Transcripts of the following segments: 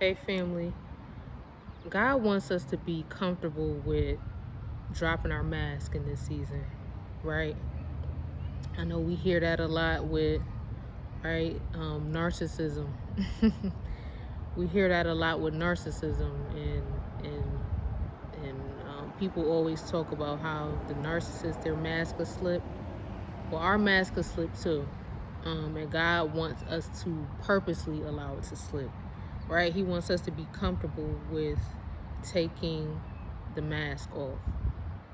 Hey family, God wants us to be comfortable with dropping our mask in this season, right? I know we hear that a lot with, right, narcissism. We hear that a lot with narcissism, and people always talk about how the narcissist, their mask will slip. Well, our mask will slip too, and God wants us to purposely allow it to slip, right? He wants us to be comfortable with taking the mask off,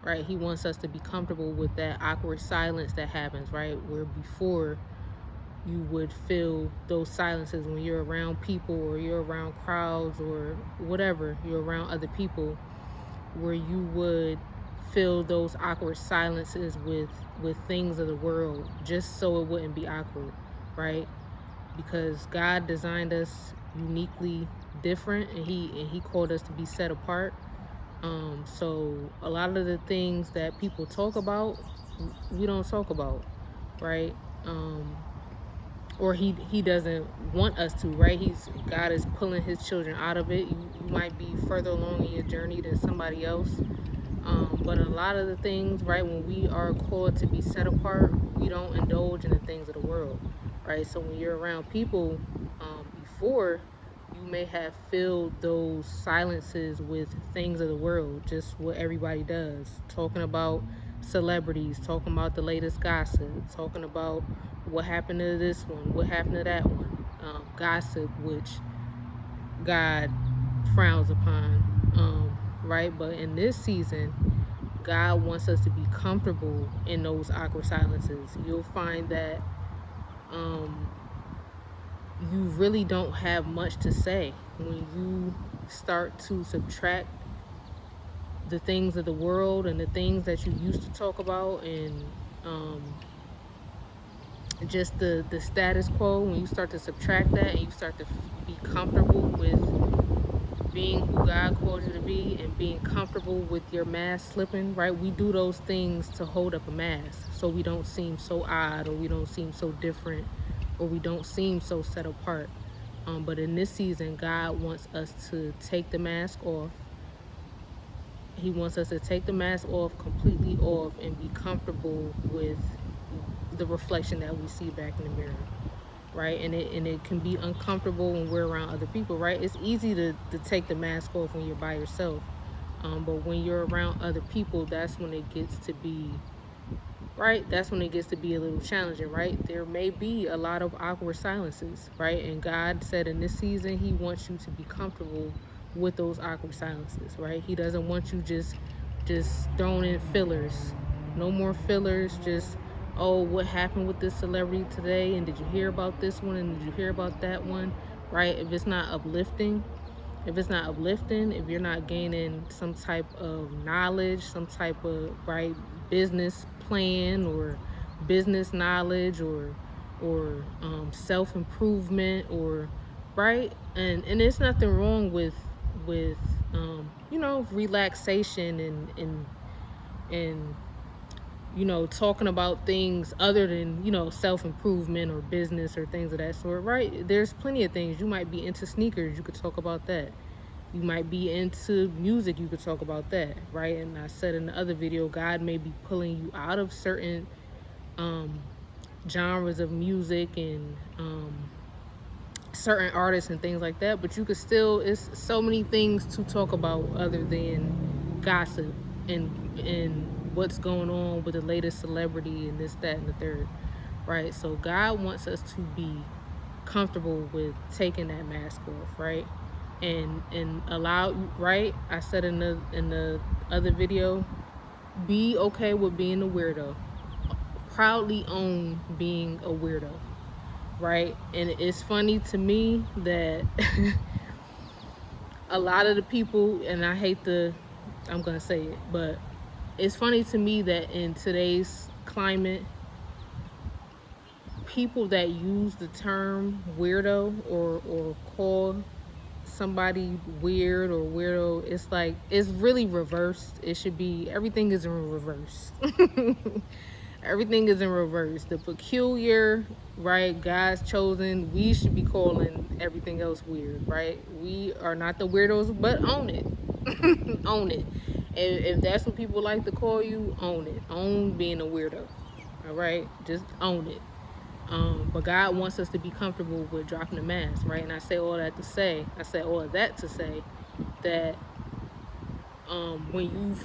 right? He wants us to be comfortable with that awkward silence that happens, right? Where before you would feel those silences when you're around people or you're around crowds or whatever, you're around other people, where you would fill those awkward silences with things of the world just so it wouldn't be awkward, right? Because God designed us uniquely different, and he called us to be set apart. So a lot of the things that people talk about, we don't talk about, right? Um, or he doesn't want us to, right? God is pulling his children out of it. You might be further along in your journey than somebody else. But a lot of the things, right, when we are called to be set apart, we don't indulge in the things of the world, right? So when you're around people, before, you may have filled those silences with things of the world, just what everybody does, talking about celebrities, talking about the latest gossip, talking about what happened to this one, what happened to that one, gossip, which God frowns upon, right? But in this season, God wants us to be comfortable in those awkward silences. You'll find that um, you really don't have much to say when you start to subtract the things of the world and the things that you used to talk about, and just the status quo. When you start to subtract that and you start to be comfortable with being who God called you to be and being comfortable with your mask slipping, right? We do those things to hold up a mask so we don't seem so odd, or we don't seem so different, or we don't seem so set apart. But in this season, God wants us to take the mask off. He wants us to take the mask off, completely off, and be comfortable with the reflection that we see back in the mirror, right? And it can be uncomfortable when we're around other people, right? It's easy to take the mask off when you're by yourself, but when you're around other people, that's when it gets to be, right, that's when it gets to be a little challenging, right? There may be a lot of awkward silences, right? And God said in this season he wants you to be comfortable with those awkward silences, right? He doesn't want you just throwing in fillers. No more fillers. Just, oh, what happened with this celebrity today, and did you hear about this one, and did you hear about that one, right? If it's not uplifting, if you're not gaining some type of knowledge, some type of, right, business plan or business knowledge, or self-improvement, or, right, and there's nothing wrong with relaxation and talking about things other than, self-improvement or business or things of that sort, right? There's plenty of things. You might be into sneakers, you could talk about that. You might be into music, you could talk about that, right? And I said in the other video, God may be pulling you out of certain um genres of music and certain artists and things like that, but you could still, it's so many things to talk about other than gossip and what's going on with the latest celebrity and this, that, and the third, right? So God wants us to be comfortable with taking that mask off, right? And allow, right, I said in the other video, be okay with being a weirdo. Proudly own being a weirdo, right? And it's funny to me that a lot of the people, and I'm gonna say it, but it's funny to me that in today's climate, people that use the term weirdo or call somebody weird or weirdo, it's like, it's really reversed. It should be, everything is in reverse. Everything is in reverse. The peculiar, right? God's chosen. We should be calling everything else weird, right? We are not the weirdos, but own it. Own it. If that's what people like to call you, own it. Own being a weirdo. All right? Just own it. But God wants us to be comfortable with dropping the mask, right? And I say all that to say that when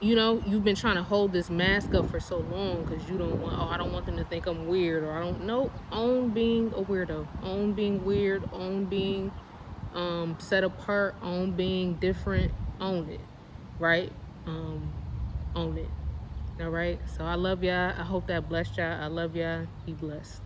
you've been trying to hold this mask up for so long because you don't want, oh, I don't want them to think I'm weird, or I don't know. Own being a weirdo. Own being weird. Own being set apart. Own being different. Own it, right? Own it. All right. So I love y'all. I hope that blessed y'all. I love y'all. Be blessed.